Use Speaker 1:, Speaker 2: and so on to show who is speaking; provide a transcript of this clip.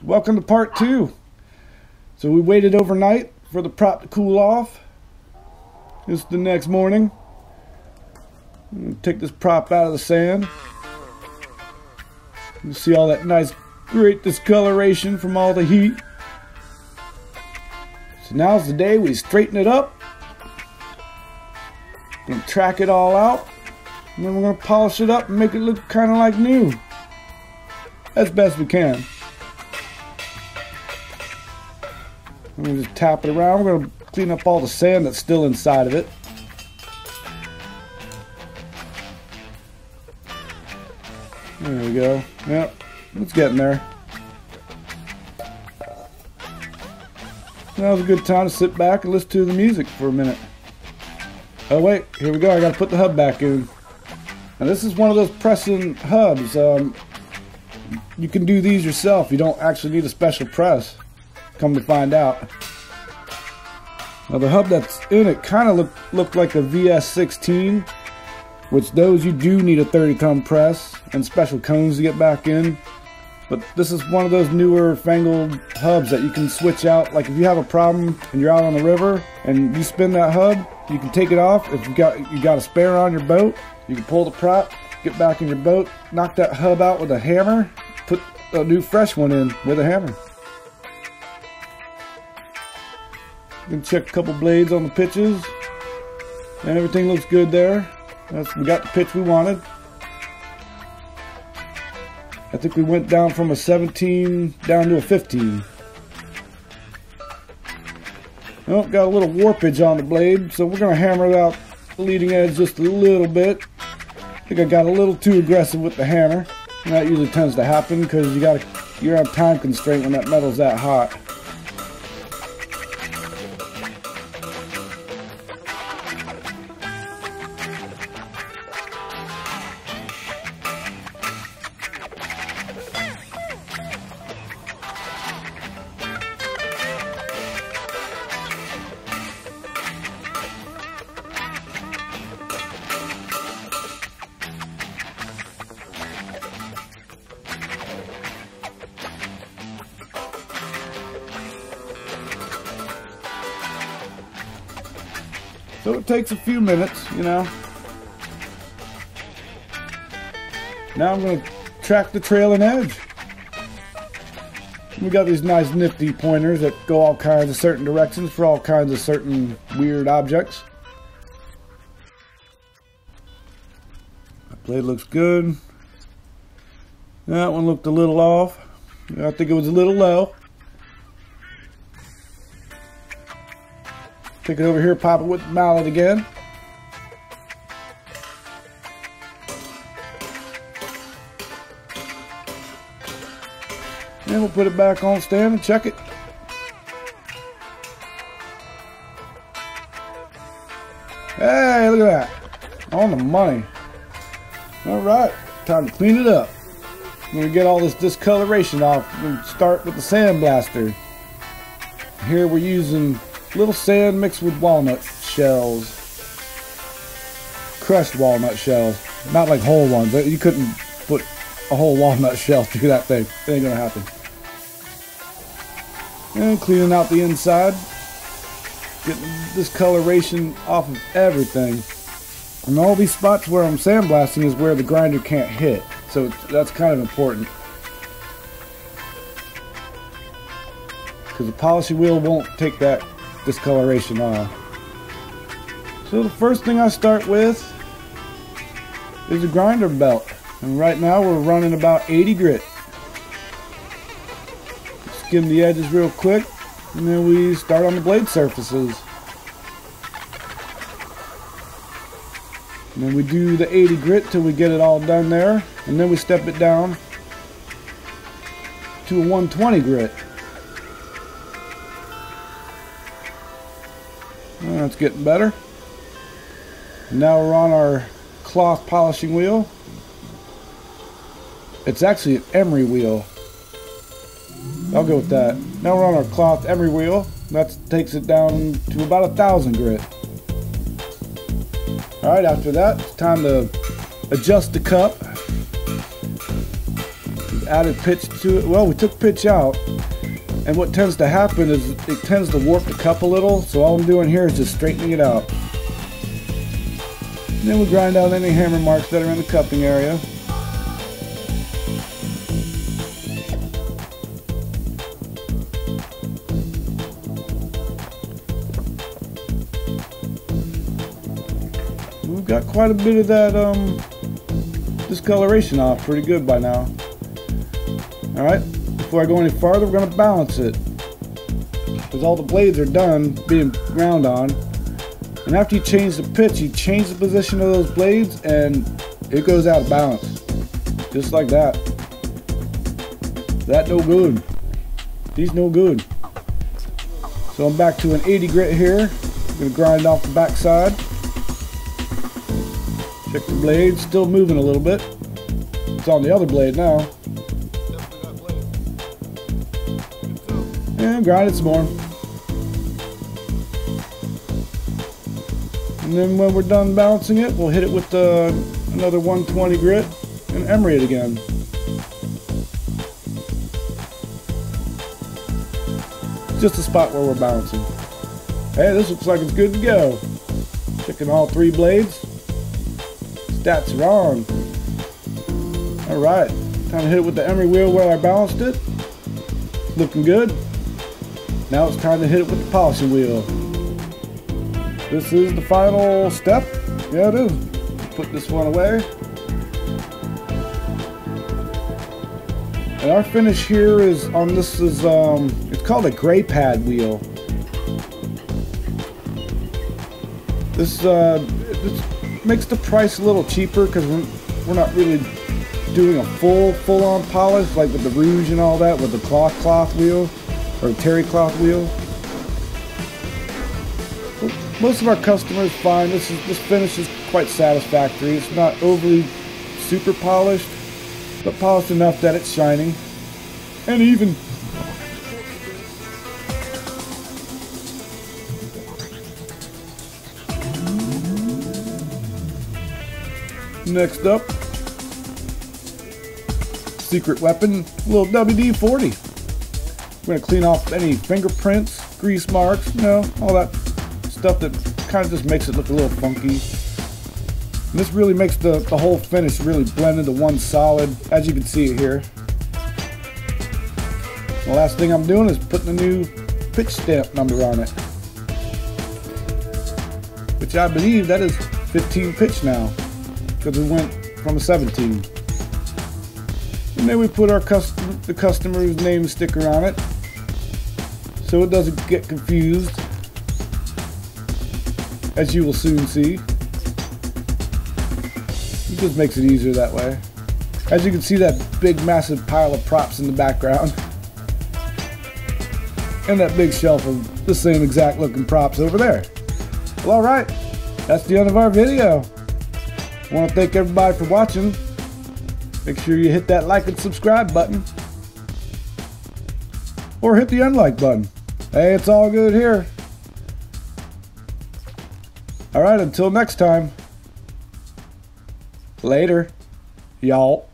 Speaker 1: Welcome to part 2. So we waited overnight for the prop to cool off. It's the next morning. I'm gonna take this prop out of the sand. You see all that nice, great discoloration from all the heat. So now's the day we straighten it up. Gonna track it all out. And then we're gonna polish it up and make it look kind of like new. As best we can. I'm going to just tap it around. We're going to clean up all the sand that's still inside of it. There we go. Yep, it's getting there. That was a good time to sit back and listen to the music for a minute. Oh wait, here we go. I got to put the hub back in. Now this is one of those pressing hubs. You can do these yourself. You don't actually need a special press. Come to find out. Now the hub that's in it kind of looked like a VS16, which those you do need a 30-ton press and special cones to get back in. But this is one of those newer fangled hubs that you can switch out. Like if you have a problem and you're out on the river and you spin that hub, you can take it off. If you got a spare on your boat, you can pull the prop, get back in your boat, knock that hub out with a hammer, put a new fresh one in with a hammer. Gonna check a couple blades on the pitches, and everything looks good there. We got the pitch we wanted. I think we went down from a 17 down to a 15. Oh, got a little warpage on the blade, so we're gonna hammer out the leading edge just a little bit. I think I got a little too aggressive with the hammer, and that usually tends to happen because you're on time constraint when that metal's that hot. So it takes a few minutes, you know. Now I'm going to track the trailing edge. We got these nice nifty pointers that go all kinds of certain directions for all kinds of certain weird objects. That blade looks good. That one looked a little off. I think it was a little low. Take it over here, pop it with the mallet again. And we'll put it back on stand and check it. Hey, look at that. On the money. Alright, time to clean it up. I'm going to get all this discoloration off. We're going to start with the sandblaster. Here we're using little sand mixed with walnut shells. Crushed walnut shells. Not like whole ones. You couldn't put a whole walnut shell through that thing. It ain't gonna happen. And cleaning out the inside. Getting this coloration off of everything. And all these spots where I'm sandblasting is where the grinder can't hit. So that's kind of important. Because the polishing wheel won't take that discoloration off. So the first thing I start with is a grinder belt, and right now we're running about 80 grit. Skim the edges real quick, and then we start on the blade surfaces. And then we do the 80 grit till we get it all done there, and then we step it down to a 120 grit. That's getting better. Now we're on our cloth polishing wheel. It's actually an emery wheel. I'll go with that. Now we're on our cloth emery wheel. That takes it down to about 1,000 grit. Alright, after that, it's time to adjust the cup. added pitch to it. Well, we took pitch out, and what tends to happen is it tends to warp the cup a little, so all I'm doing here is just straightening it out. And then we grind out any hammer marks that are in the cupping area. We've got quite a bit of that discoloration off pretty good by now. Alright, before I go any farther, we're going to balance it, because all the blades are done being ground on. And after you change the pitch, you change the position of those blades and it goes out of balance. Just like that. That no good. These no good. So I'm back to an 80 grit here. I'm going to grind off the back side. Check the blade, still moving a little bit. It's on the other blade now. And grind it some more. And then when we're done balancing it, we'll hit it with another 120 grit and emery it again. Just a spot where we're balancing. Hey, this looks like it's good to go. Checking all three blades. Stats are on. Alright, time to hit it with the emery wheel where I balanced it. Looking good. Now it's time to hit it with the polishing wheel. This is the final step. Yeah, it is. Put this one away. And our finish here is on this is it's called a gray pad wheel. This makes the price a little cheaper because we're not really doing a full-on polish like with the rouge and all that with the cloth wheel or terry cloth wheel. Most of our customers find this finish is quite satisfactory. It's not overly super polished, but polished enough that it's shiny and even. Next up, secret weapon, a little WD-40. We're going to clean off any fingerprints, grease marks, you know, all that stuff that kind of just makes it look a little funky. And this really makes the whole finish really blend into one solid, as you can see it here. The last thing I'm doing is putting a new pitch stamp number on it, which I believe that is 15 pitch now, because we went from a 17. And then we put our the customer's name sticker on it, so it doesn't get confused, as you will soon see. It just makes it easier that way. As you can see, that big massive pile of props in the background, and that big shelf of the same exact looking props over there. Well, alright, that's the end of our video. I want to thank everybody for watching. Make sure you hit that like and subscribe button, or hit the unlike button. Hey, it's all good here. Alright, until next time. Later, y'all.